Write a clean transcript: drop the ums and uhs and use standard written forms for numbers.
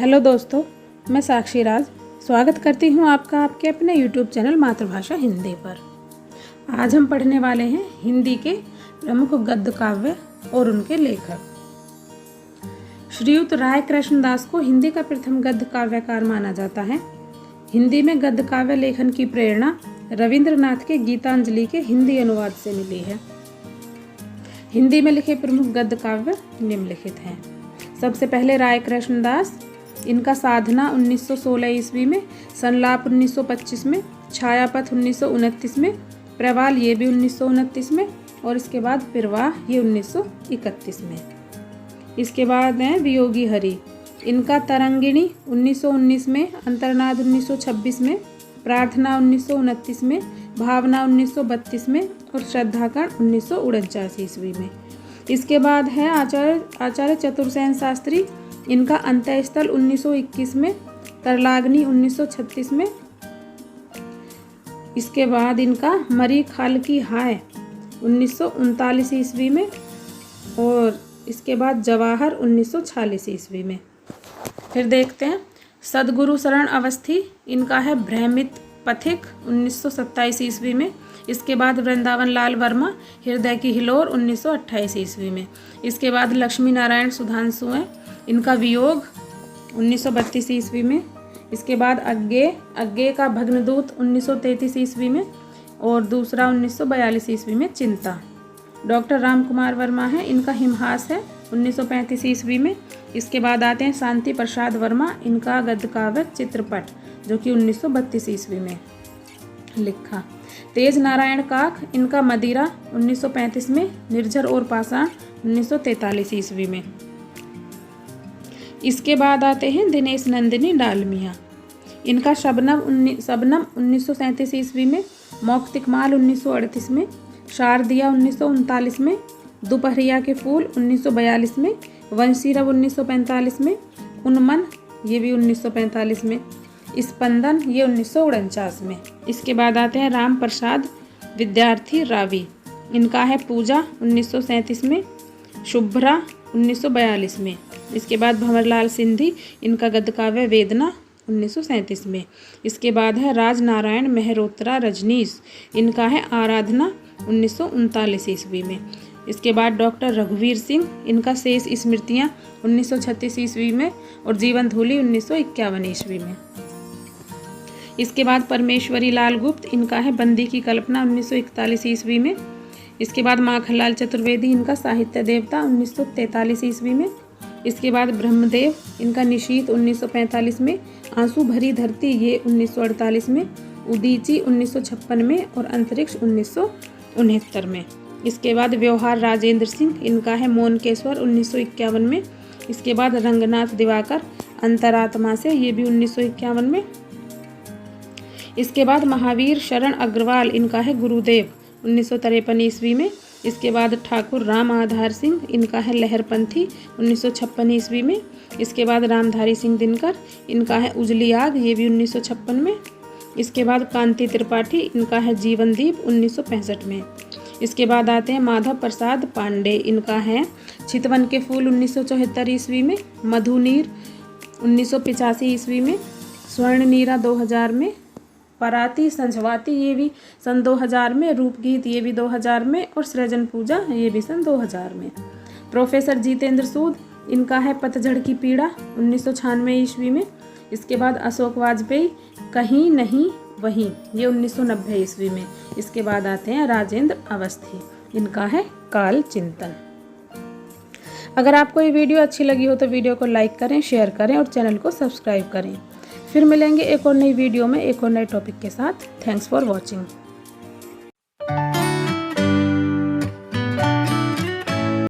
Hello दोस्तों, मैं साक्षी राज स्वागत करती हूँ आपका आपके अपने YouTube चैनल मातृभाषा हिंदी पर। आज हम पढ़ने वाले हैं हिंदी के प्रमुख गद्य काव्य और उनके लेखक। श्रीयुत राय कृष्णदास को हिंदी का प्रथम गद्य काव्यकार माना जाता है। हिंदी में गद्य काव्य लेखन की प्रेरणा रविंद्रनाथ के गीतांजलि के हिंदी अनुवाद से मिली है। हिंदी में लिखे प्रमुख गद्य काव्य निम्नलिखित हैं। सबसे पहले राय कृष्णदास, इनका साधना 1916 ईस्वी में, संलाप 1925 में, छायापथ 1929 में, प्रवाल ये भी 1929 में और इसके बाद प्रवाह ये 1931 में। इसके बाद है वियोगी हरि, इनका तरंगिणी 1919 में, अंतर्नाद 1926 में, प्रार्थना 1929 में, भावना 1932 में और श्रद्धाकण 1949 ईस्वी में। इसके बाद है आचार्य चतुर्सेन शास्त्री, इनका अंत्यस्थल 1921 में, तरलाग्नि 1936 में। इसके बाद इनका मरी खाल की हाय 1939 ईस्वी में और इसके बाद जवाहर 1946 ईस्वी में। फिर देखते हैं सदगुरु शरण अवस्थी, इनका है भ्रमित पथिक 1927 ईस्वी में। इसके बाद वृंदावन लाल वर्मा, हृदय की हिलोर 1928 ईस्वी में। इसके बाद लक्ष्मी नारायण सुधांशु हैं, इनका वियोग 1932 ईस्वी में। इसके बाद अज्ञे का भग्नदूत 1933 ईस्वी में और दूसरा 1942 ईस्वी में चिंता। डॉक्टर राम कुमार वर्मा है, इनका हिमहास है 1935 ईस्वी में। इसके बाद आते हैं शांति प्रसाद वर्मा, इनका गद्य काव्य चित्रपट जो कि 1932 ईस्वी में लिखा। तेज नारायण काक, इनका मदिरा 1935 में, निर्झर और पाषाण 1943 ईस्वी में। इसके बाद आते हैं दिनेश नंदिनी डालमिया, इनका शबनम 1937 ईस्वी में, मौक्तिकमाल 1938 में, शारदिया 1939 में, दोपहरिया के फूल 1942 में, वंशीरव 1945 में, उन्मन ये भी 1945 में, स्पंदन ये 1949 में। इसके बाद आते हैं राम प्रसाद विद्यार्थी रावी, इनका है पूजा 1937 में, शुभ्रा 1942 में। इसके बाद भंवरलाल सिंधी, इनका गद्य काव्य वेदना 1937 में। इसके बाद है राजनारायण मेहरोत्रा रजनीश, इनका है आराधना 1939 ईस्वी में। इसके बाद डॉक्टर रघुवीर सिंह, इनका शेष स्मृतियाँ 1936 ईस्वी में और जीवन धूलि 1951 ईस्वी में। इसके बाद परमेश्वरी लाल गुप्त, इनका है बंदी की कल्पना 1941 ईस्वी में। इसके बाद माखनलाल चतुर्वेदी, इनका साहित्य देवता 1943 ईस्वी में। इसके बाद ब्रह्मदेव, इनका निशीत 1945 में, आंसू भरी धरती ये 1948 में, उदीची 1956 में और अंतरिक्ष 1969 में। इसके बाद व्यवहार राजेंद्र सिंह, इनका है मौनकेश्वर 1951 में। इसके बाद रंगनाथ दिवाकर, अंतरात्मा से ये भी 1951 में। इसके बाद महावीर शरण अग्रवाल, इनका है गुरुदेव 1953 ईस्वी में। इसके बाद ठाकुर राम आधार सिंह, इनका है लहरपंथी 1956 ईस्वी में। इसके बाद रामधारी सिंह दिनकर, इनका है उजली आग ये भी 1956 में। इसके बाद कांति त्रिपाठी, इनका है जीवनदीप 1965 में। इसके बाद आते हैं माधव प्रसाद पांडे, इनका है चितवन के फूल 1974 ईस्वी में, मधुनीर 1985 ईस्वी में, स्वर्ण नीरा 2000 में, पराती संझवाती ये भी सन 2000 में, रूपगीत ये भी 2000 में और सृजन पूजा ये भी सन 2000 में। प्रोफेसर जितेंद्र सूद, इनका है पतझड़ की पीड़ा 1996 ईस्वी में। इसके बाद अशोक वाजपेयी, कहीं नहीं वहीं ये 1990 ईस्वी में। इसके बाद आते हैं राजेंद्र अवस्थी, इनका है काल चिंतन। अगर आपको ये वीडियो अच्छी लगी हो तो वीडियो को लाइक करें, शेयर करें और चैनल को सब्सक्राइब करें। फिर मिलेंगे एक और नई वीडियो में एक और नए टॉपिक के साथ। Thanks for watching.